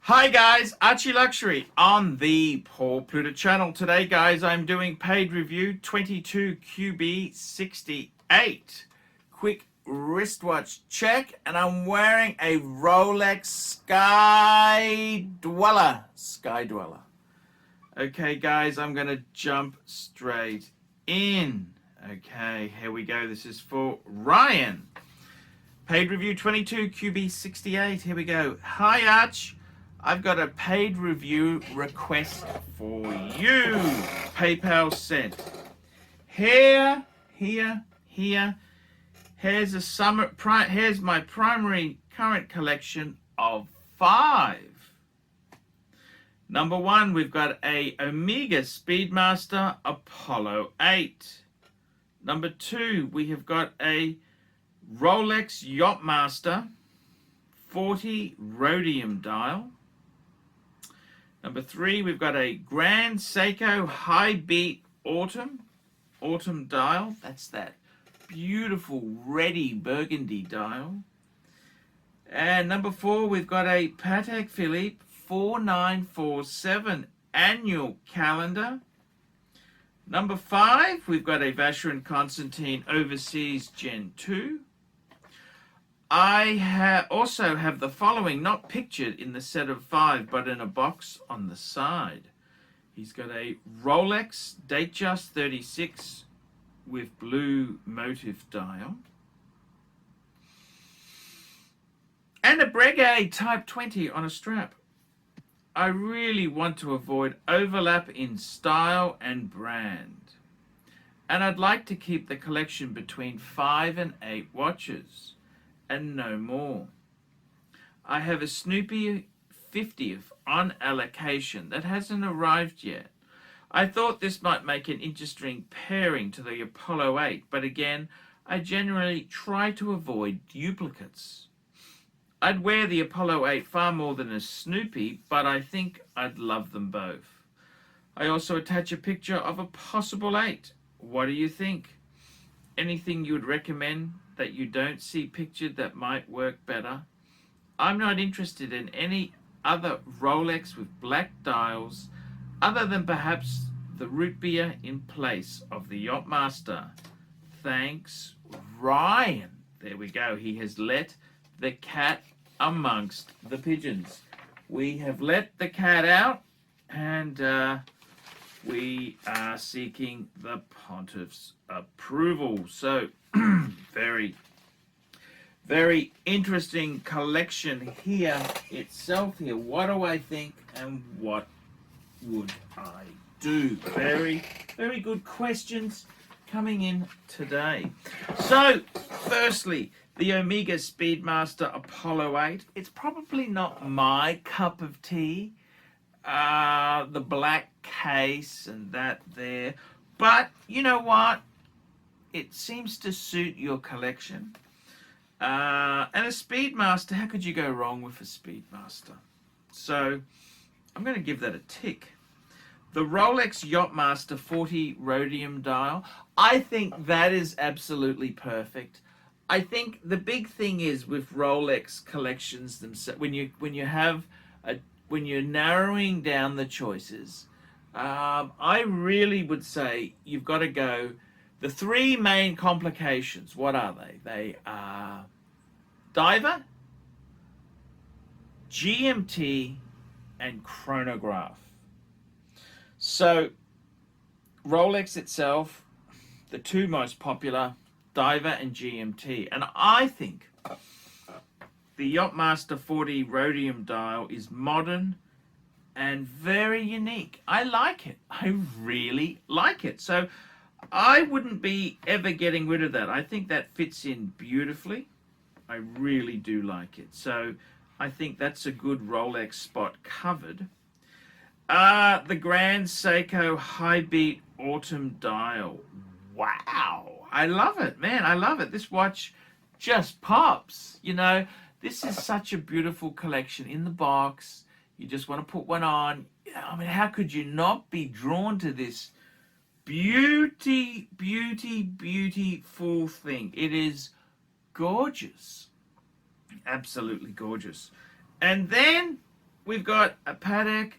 Hi guys, ArchieLuxury on the Pluta channel. Today guys, I'm doing paid review 22QB68. Quick wristwatch check, and I'm wearing a Rolex Sky Dweller. Okay guys, I'm gonna jump straight in. Okay, here we go. This is for Ryan. Paid review 22QB68. Here we go. Hi Arch. I've got a paid review request for you. PayPal sent. Here's my primary current collection of 5. Number 1, we've got a Omega Speedmaster Apollo 8. Number 2, we have got a Rolex Yachtmaster 40 rhodium dial. Number 3, we've got a Grand Seiko High Beat Autumn dial. That's that beautiful reddy burgundy dial. And number 4, we've got a Patek Philippe 4947 annual calendar. Number 5, we've got a Vacheron Constantin Overseas Gen 2. I also have the following, not pictured in the set of 5, but in a box on the side. He's got a Rolex Datejust 36 with blue motif dial. And a Breguet Type 20 on a strap. I really want to avoid overlap in style and brand. And I'd like to keep the collection between 5 and 8 watches. And no more. I have a Snoopy 50th on allocation that hasn't arrived yet. I thought this might make an interesting pairing to the Apollo 8, but again, I generally try to avoid duplicates. I'd wear the Apollo 8 far more than a Snoopy, but I think I'd love them both. I also attach a picture of a possible 8. What do you think? Anything you would recommend that you don't see pictured that might work better? I'm not interested in any other Rolex with black dials other than perhaps the root beer in place of the Yachtmaster. Thanks, Ryan. There we go. He has let the cat amongst the pigeons. We have let the cat out, and we are seeking the pontiff's approval. So very interesting collection here itself here. What do I think and what would I do? Very good questions coming in today. So firstly, the Omega Speedmaster Apollo 8. It's probably not my cup of tea. The black case and that there, but you know what, it seems to suit your collection. And a Speedmaster, how could you go wrong with a Speedmaster? So I'm going to give that a tick. The Rolex Yachtmaster 40 rhodium dial, I think that is absolutely perfect. I think the big thing is with Rolex collections themselves, when you're narrowing down the choices, I really would say you've got to go. The 3 main complications, what are they? They are diver, GMT, and chronograph. So Rolex itself, the 2 most popular, diver and GMT. And I think the Yachtmaster 40 rhodium dial is modern and very unique. I like it. I really like it. So I wouldn't be ever getting rid of that. I think that fits in beautifully. I really do like it. So I think that's a good Rolex spot covered. The Grand Seiko High Beat Autumn dial. Wow. I love it, man. I love it. This watch just pops. You know, this is such a beautiful collection in the box. You just want to put one on. I mean, how could you not be drawn to this beautiful thing? It is gorgeous. Absolutely gorgeous. And then we've got a Patek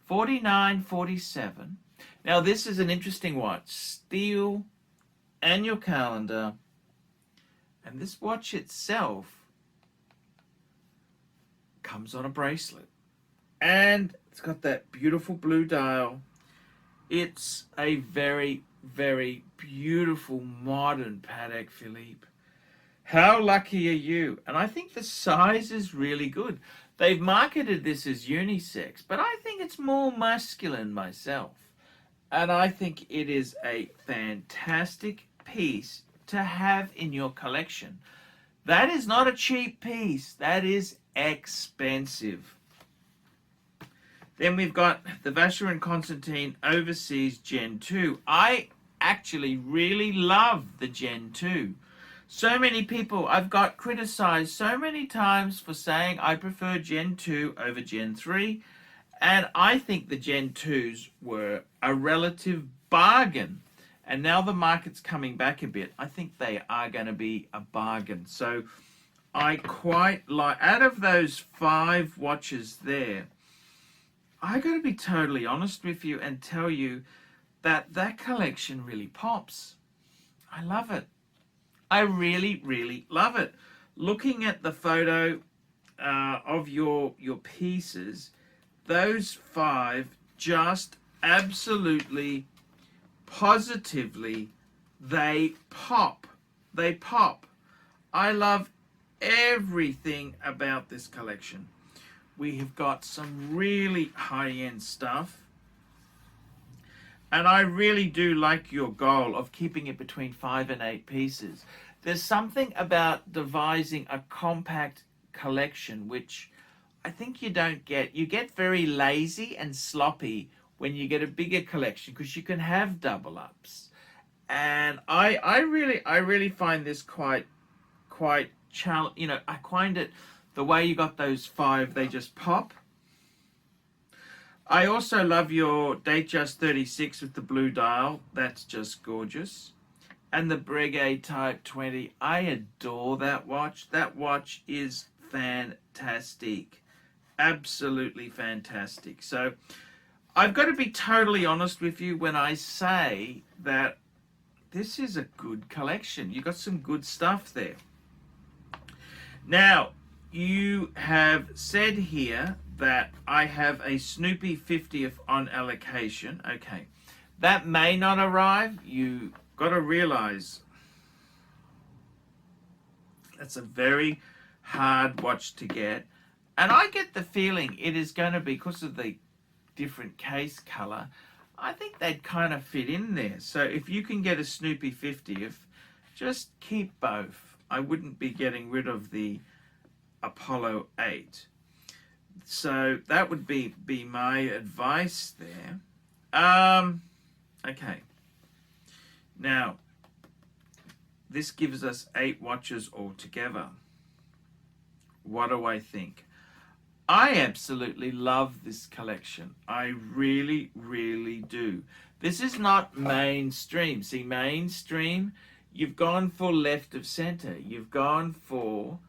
4947. Now this is an interesting watch. Steel, annual calendar, and this watch itself comes on a bracelet. And it's got that beautiful blue dial. It's a very, very beautiful modern Patek Philippe. How lucky are you? And I think the size is really good. They've marketed this as unisex, but I think it's more masculine myself. And I think it is a fantastic piece to have in your collection. That is not a cheap piece. That is expensive. Then we've got the Vacheron Constantin Overseas Gen 2. I actually really love the Gen 2. So many people I've got criticized so many times for saying I prefer Gen 2 over Gen 3. And I think the Gen 2s were a relative bargain. And now the market's coming back a bit. I think they are going to be a bargain. So I quite like, out of those 5 watches there, I got to be totally honest with you and tell you that that collection really pops. I love it. I really, really love it. Looking at the photo of your pieces, those 5 just absolutely, positively, they pop. They pop. I love everything about this collection. We have got some really high-end stuff. And I really do like your goal of keeping it between 5 and 8 pieces. There's something about devising a compact collection which I think you don't get. You get very lazy and sloppy when you get a bigger collection because you can have double ups. And I really find this quite challenging. You know, I find it the way you got those 5, they just pop. I also love your Datejust 36 with the blue dial. That's just gorgeous. And the Breguet Type 20. I adore that watch. That watch is fantastic. Absolutely fantastic. So I've got to be totally honest with you when I say that this is a good collection. You got some good stuff there. Now, you have said here that I have a Snoopy 50th on allocation. Okay, that may not arrive. You got to realize that's a very hard watch to get. And I get the feeling it is going to be, because of the different case color, I think they'd kind of fit in there. So if you can get a Snoopy 50th, just keep both. I wouldn't be getting rid of the Apollo 8. So that would be my advice there. Okay. Now, this gives us 8 watches altogether. What do I think? I absolutely love this collection. I really, really do. This is not mainstream. See, mainstream, you've gone for left of center. You've gone for...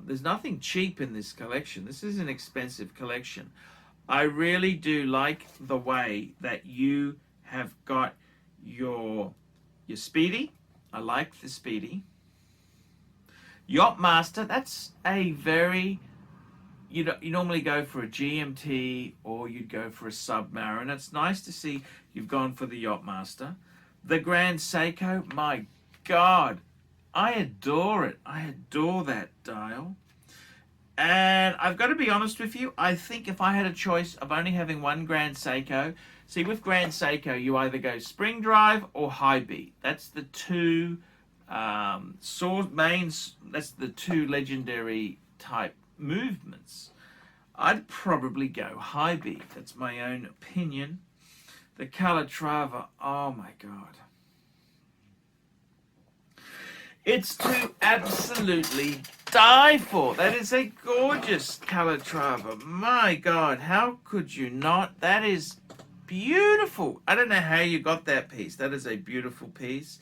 there's nothing cheap in this collection. This is an expensive collection. I really do like the way that you have got your Speedy. I like the Speedy. Yachtmaster, that's a very... You normally go for a GMT or you'd go for a Submariner. It's nice to see you've gone for the Yachtmaster. The Grand Seiko, my God, I adore it. I adore that dial. And I've got to be honest with you, I think if I had a choice of only having one Grand Seiko, see, with Grand Seiko, you either go spring drive or high beat. That's the two that's the two legendary type movements. I'd probably go high beat. That's my own opinion. The Calatrava, oh my God. It's to absolutely die for. That is a gorgeous Calatrava. My God, how could you not? That is beautiful. I don't know how you got that piece. That is a beautiful piece.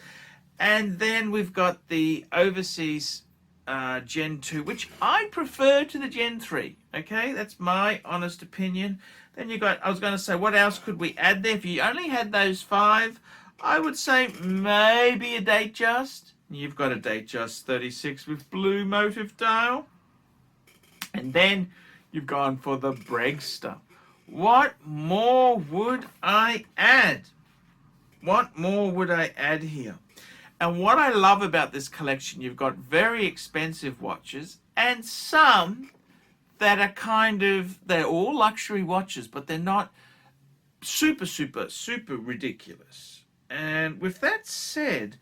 And then we've got the Overseas Gen 2, which I prefer to the Gen 3. Okay, that's my honest opinion. Then you got, I was going to say, what else could we add there? If you only had those 5, I would say maybe a Datejust. You've got a Datejust 36 with blue motive dial. And then you've gone for the Bregster. What more would I add? What more would I add here? And what I love about this collection, you've got very expensive watches and some that are kind of, they're all luxury watches, but they're not super ridiculous. And with that said,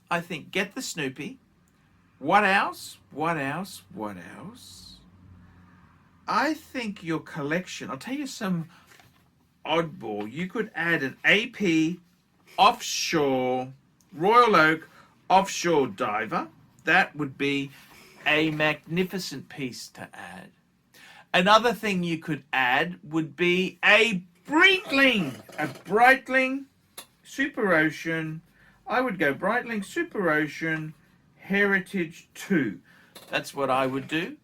I think get the Snoopy. What else? What else? What else? I think your collection, I'll tell you some oddball. You could add an AP offshore Royal Oak offshore diver. That would be a magnificent piece to add. Another thing you could add would be a Breitling Super Ocean. I would go Breitling Super Ocean Heritage 2. That's what I would do.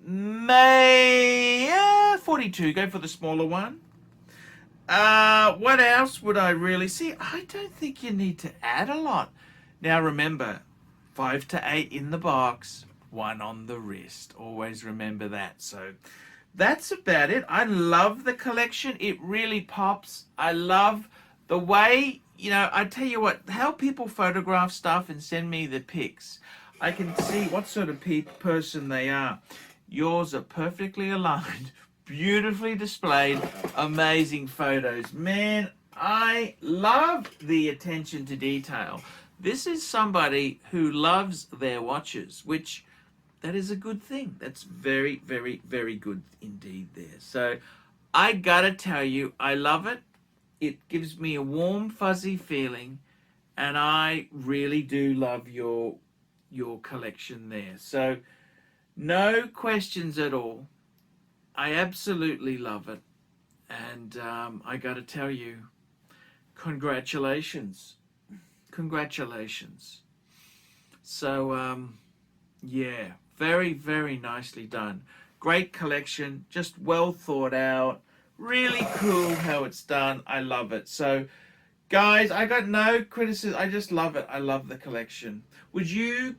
May 42, go for the smaller one. What else would I really see? I don't think you need to add a lot. Now remember, 5 to 8 in the box, 1 on the wrist. Always remember that. So that's about it. I love the collection. It really pops. I love the way, you know, I tell you what, how people photograph stuff and send me the pics. I can see what sort of person they are. Yours are perfectly aligned, beautifully displayed, amazing photos. Man, I love the attention to detail. This is somebody who loves their watches, which that is a good thing. That's very good indeed there. So I gotta tell you, I love it. It gives me a warm, fuzzy feeling, and I really do love your collection there. So no questions at all. I absolutely love it. And I got to tell you, congratulations. Congratulations. So, yeah, very nicely done. Great collection, just well thought out. Really cool how it's done. I love it. So, guys, I got no criticism. I just love it. I love the collection. Would you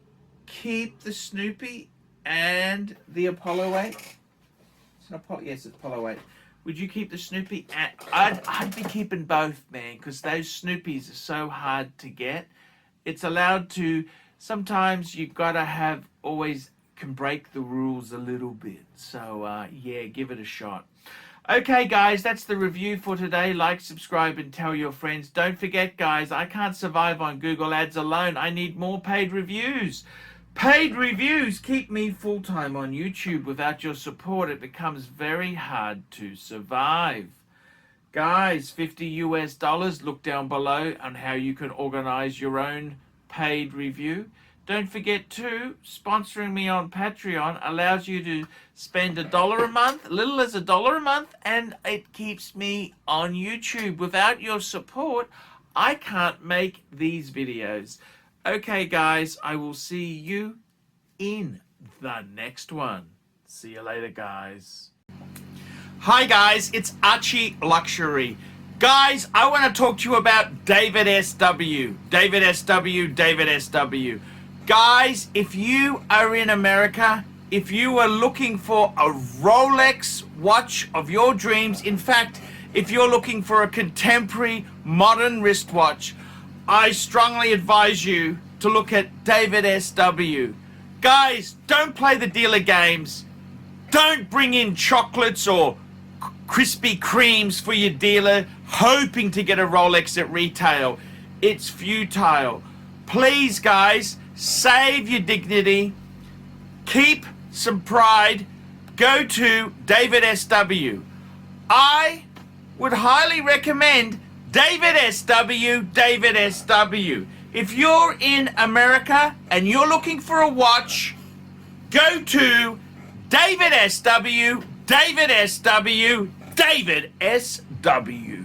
keep the Snoopy and the Apollo 8? Yes, it's Apollo 8. Would you keep the Snoopy? I'd be keeping both, man, because those Snoopies are so hard to get. It's allowed to, sometimes you've got to have, always can break the rules a little bit. So, yeah, give it a shot. Okay, guys, that's the review for today. Like, subscribe, and tell your friends. Don't forget, guys, I can't survive on Google Ads alone. I need more paid reviews. Paid reviews keep me full-time on YouTube. Without your support, it becomes very hard to survive. Guys, $50 US. Look down below on how you can organize your own paid review. Don't forget too, sponsoring me on Patreon allows you to spend $1 a month, little as $1 a month, and it keeps me on YouTube. Without your support, I can't make these videos. Okay, guys, I will see you in the next one. See you later, guys. Hi, guys, it's ArchieLuxury. Guys, I want to talk to you about David SW. David SW, David SW. Guys, if you are in America, if you are looking for a Rolex watch of your dreams, in fact, if you're looking for a contemporary modern wristwatch, I strongly advise you to look at David SW. Guys, don't play the dealer games. Don't bring in chocolates or Krispy Kremes for your dealer hoping to get a Rolex at retail. It's futile. Please, guys, save your dignity. Keep some pride. Go to David SW. I would highly recommend David SW, David SW. If you're in America and you're looking for a watch, go to David SW, David SW, David SW.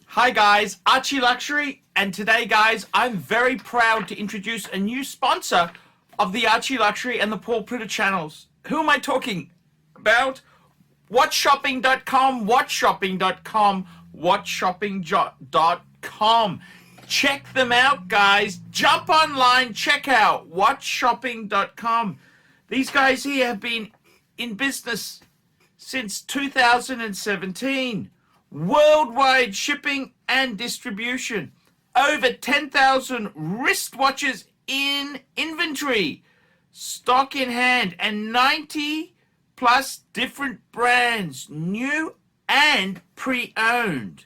Hi guys, ArchieLuxury. And today, guys, I'm very proud to introduce a new sponsor of the ArchieLuxury and the Pluta channels. Who am I talking about? WhatShopping.com, WhatShopping.com, WhatShopping.com. Check them out, guys. Jump online, check out WhatShopping.com. These guys here have been in business since 2017. Worldwide shipping and distribution. Over 10,000 wristwatches in inventory, stock in hand, and 90 plus different brands, new and pre-owned.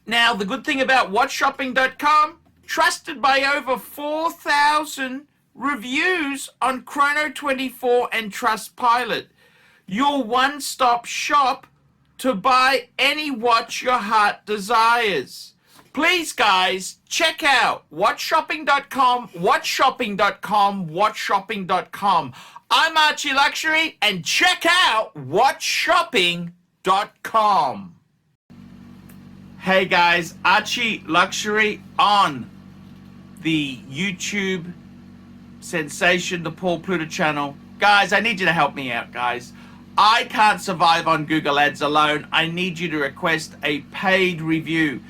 Now, the good thing about WhatShopping.com, trusted by over 4,000 reviews on Chrono24 and Trustpilot. Your one-stop shop to buy any watch your heart desires. Please, guys, check out WhatShopping.com, WhatShopping.com, WhatShopping.com. I'm ArchieLuxury, and check out WhatShopping.com. Hey, guys, ArchieLuxury on the YouTube sensation, the Pluta channel. Guys, I need you to help me out, guys. I can't survive on Google Ads alone. I need you to request a paid review.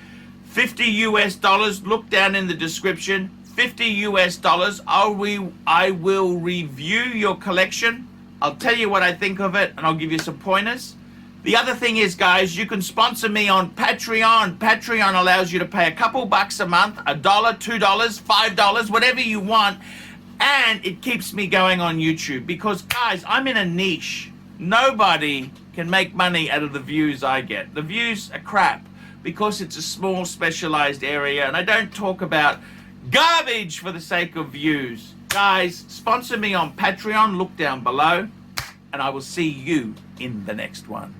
$50 US, look down in the description. $50 US, I will review your collection. I'll tell you what I think of it, and I'll give you some pointers. The other thing is, guys, you can sponsor me on Patreon. Patreon allows you to pay a couple bucks a month, $1, $2, $5, whatever you want, and it keeps me going on YouTube. Because, guys, I'm in a niche. Nobody can make money out of the views I get. The views are crap, because it's a small specialized area, and I don't talk about garbage for the sake of views. Guys, sponsor me on Patreon, look down below, and I will see you in the next one.